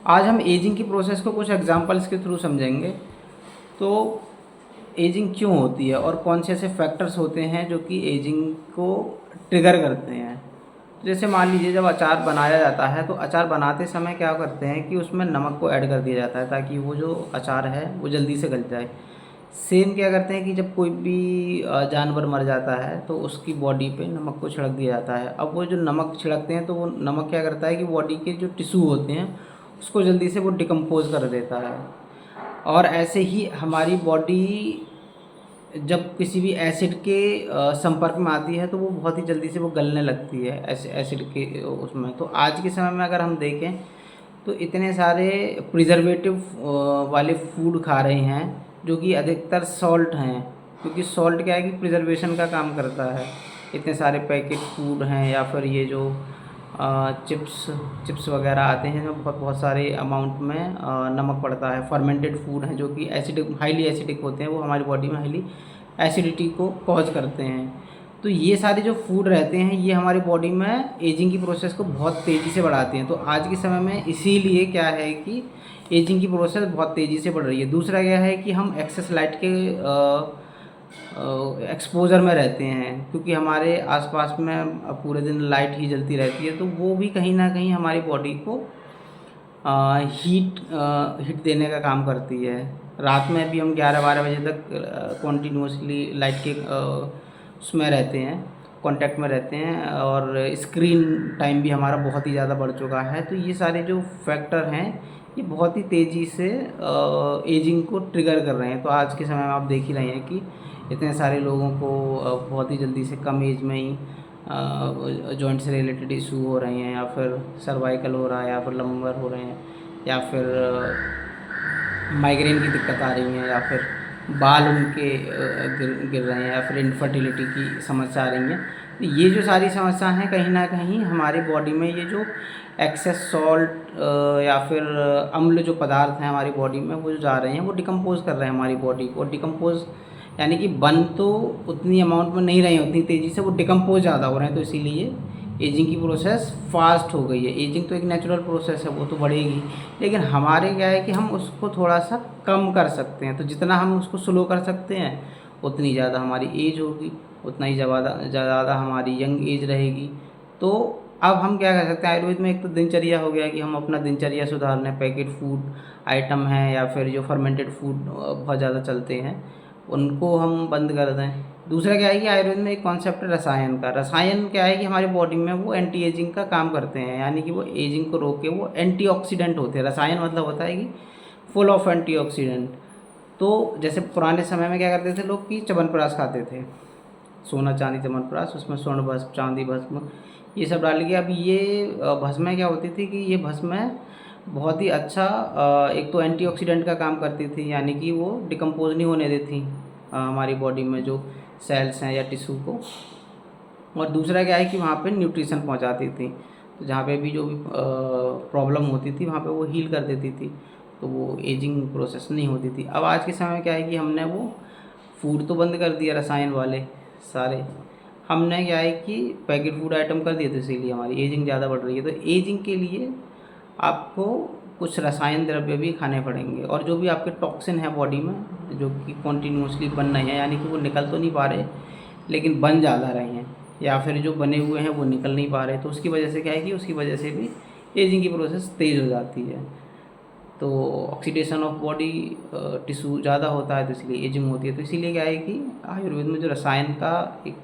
आज हम एजिंग की प्रोसेस को कुछ एग्जांपल्स के थ्रू समझेंगे। तो एजिंग क्यों होती है और कौन से ऐसे फैक्टर्स होते हैं जो कि एजिंग को ट्रिगर करते हैं। जैसे मान लीजिए जब अचार बनाया जाता है तो अचार बनाते समय क्या करते हैं कि उसमें नमक को ऐड कर दिया जाता है ताकि वो जो अचार है वो जल्दी से गल जाए। सेम क्या करते हैं कि जब कोई भी जानवर मर जाता है तो उसकी बॉडी पे नमक को छिड़क दिया जाता है। अब वो जो नमक छिड़कते हैं तो वो नमक क्या करता है कि बॉडी के जो टिश्यू होते हैं उसको जल्दी से वो डिकम्पोज कर देता है। और ऐसे ही हमारी बॉडी जब किसी भी एसिड के संपर्क में आती है तो वो बहुत ही जल्दी से वो गलने लगती है एसिड के उसमें। तो आज के समय में अगर हम देखें तो इतने सारे प्रिजर्वेटिव वाले फूड खा रहे हैं जो कि अधिकतर सॉल्ट हैं, क्योंकि सॉल्ट क्या है कि प्रिजर्वेशन का काम करता है। इतने सारे पैकेट फूड हैं या फिर ये जो चिप्स चिप्स वगैरह आते हैं जो बहुत बहुत सारे अमाउंट में नमक पड़ता है। फर्मेंटेड फूड हैं जो कि एसिडिक हाईली एसिडिक होते हैं, वो हमारी बॉडी में हाईली एसिडिटी को कॉज करते हैं। तो ये सारे जो फूड रहते हैं ये हमारी बॉडी में एजिंग की प्रोसेस को बहुत तेज़ी से बढ़ाते हैं। तो आज के समय में इसीलिए क्या है कि एजिंग की प्रोसेस बहुत तेज़ी से बढ़ रही है। दूसरा क्या है कि हम एक्सेस लाइट के एक्सपोज़र में रहते हैं, क्योंकि हमारे आसपास में पूरे दिन लाइट ही जलती रहती है तो वो भी कहीं ना कहीं हमारी बॉडी को हीट देने का काम करती है। रात में भी हम 11-12 बजे तक कॉन्टीन्यूसली लाइट के उसमें रहते हैं, कांटेक्ट में रहते हैं, और स्क्रीन टाइम भी हमारा बहुत ही ज़्यादा बढ़ चुका है। तो ये सारे जो फैक्टर हैं ये बहुत ही तेज़ी से एजिंग को ट्रिगर कर रहे हैं। तो आज के समय में आप देख ही रहे हैं कि इतने सारे लोगों को बहुत ही जल्दी से कम एज में ही जॉइंट से रिलेटेड इशू हो रहे हैं, या फिर सर्वाइकल हो रहा है, या फिर लंबर हो रहे हैं, या फिर माइग्रेन की दिक्कत आ रही है, या फिर बाल उनके गिर गिर रहे हैं, या फिर इनफर्टिलिटी की समस्या आ रही है। तो ये जो सारी समस्या हैं कहीं ना कहीं हमारी बॉडी में ये जो एक्सेस सॉल्ट या फिर अम्ल जो पदार्थ हैं हमारी बॉडी में वो जो जा रहे हैं वो डिकम्पोज कर रहे हैं हमारी बॉडी को। डिकम्पोज यानी कि बन तो उतनी अमाउंट में नहीं रहे हैं उतनी तेज़ी से, वो डिकम्पोज ज़्यादा हो रहे हैं। तो इसीलिए एजिंग की प्रोसेस फास्ट हो गई है। एजिंग तो एक नेचुरल प्रोसेस है, वो तो बढ़ेगी, लेकिन हमारे क्या है कि हम उसको थोड़ा सा कम कर सकते हैं। तो जितना हम उसको स्लो कर सकते हैं उतनी ज़्यादा हमारी एज होगी, उतना ही ज़्यादा हमारी यंग एज रहेगी। तो अब हम क्या कर सकते हैं, आयुर्वेद में एक तो दिनचर्या हो गया कि हम अपना दिनचर्या सुधार लें। पैकेट फूड आइटम हैं या फिर जो फर्मेंटेड फूड बहुत ज़्यादा चलते हैं उनको हम बंद कर दें। दूसरा क्या है कि आयुर्वेद में एक कॉन्सेप्ट है रसायन का। रसायन क्या है कि हमारी बॉडी में वो एंटी एजिंग का काम करते हैं, यानी कि वो एजिंग को रोक के वो एंटीऑक्सीडेंट होते हैं। रसायन मतलब होता है कि फुल ऑफ एंटीऑक्सीडेंट। तो जैसे पुराने समय में क्या करते थे लोग कि च्यवनप्राश खाते थे, सोना चांदी च्यवनप्राश, उसमें स्वर्ण भस्म चांदी भस्म ये सब डाल के। अब ये भस्में क्या होती थी कि ये भस्में बहुत ही अच्छा एक तो एंटीऑक्सीडेंट का काम करती थी, यानी कि वो डिकम्पोज नहीं होने देती हमारी बॉडी में जो सेल्स हैं या टिश्यू को। और दूसरा क्या है कि वहाँ पे न्यूट्रिशन पहुँचाती थी, तो जहाँ पे भी जो भी प्रॉब्लम होती थी वहाँ पे वो हील कर देती थी, तो वो एजिंग प्रोसेस नहीं होती थी। अब आज के समय में क्या है कि हमने वो फूड तो बंद कर दिया रसायन वाले सारे, हमने क्या है कि पैकेट फूड आइटम कर दिए, तो इसीलिए हमारी एजिंग ज़्यादा बढ़ रही है। तो एजिंग के लिए आपको कुछ रसायन द्रव्य भी खाने पड़ेंगे, और जो भी आपके टॉक्सिन है बॉडी में जो कि कॉन्टीन्यूसली बन रहे हैं, यानी कि वो निकल तो नहीं पा रहे लेकिन बन ज़्यादा रहे हैं, या फिर जो बने हुए हैं वो निकल नहीं पा रहे, तो उसकी वजह से क्या है कि उसकी वजह से भी एजिंग की प्रोसेस तेज़ हो जाती है। तो ऑक्सीडेशन ऑफ बॉडी टिश्यू ज़्यादा होता है तो इसलिए एजिंग होती है। तो इसीलिए क्या है कि आयुर्वेद में जो रसायन का एक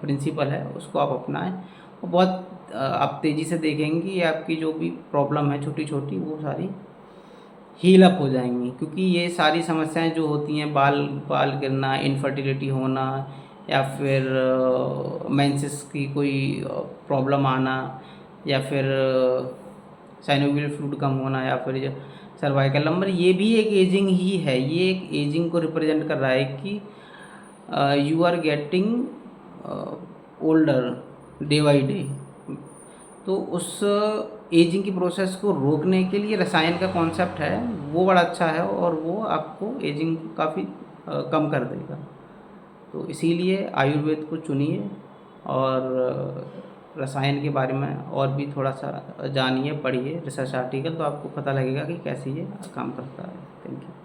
प्रिंसिपल है उसको आप अपनाएं, वो बहुत आप तेज़ी से देखेंगे कि आपकी जो भी प्रॉब्लम है छोटी छोटी वो सारी हील अप हो जाएंगी। क्योंकि ये सारी समस्याएं जो होती हैं, बाल बाल गिरना, इनफर्टिलिटी होना, या फिर मेंसेस की कोई प्रॉब्लम आना, या फिर साइनोवियल फ्लूइड कम होना, या फिर सर्वाइकल नंबर, ये भी एक एजिंग ही है। ये एक एजिंग को रिप्रेजेंट कर रहा है कि you are getting older day by day. तो उस एजिंग की प्रोसेस को रोकने के लिए रसायन का कॉन्सेप्ट है वो बड़ा अच्छा है, और वो आपको एजिंग काफ़ी कम कर देगा। तो इसीलिए आयुर्वेद को चुनिए और रसायन के बारे में और भी थोड़ा सा जानिए, पढ़िए रिसर्च आर्टिकल, तो आपको पता लगेगा कि कैसे ये काम करता है। Thank you.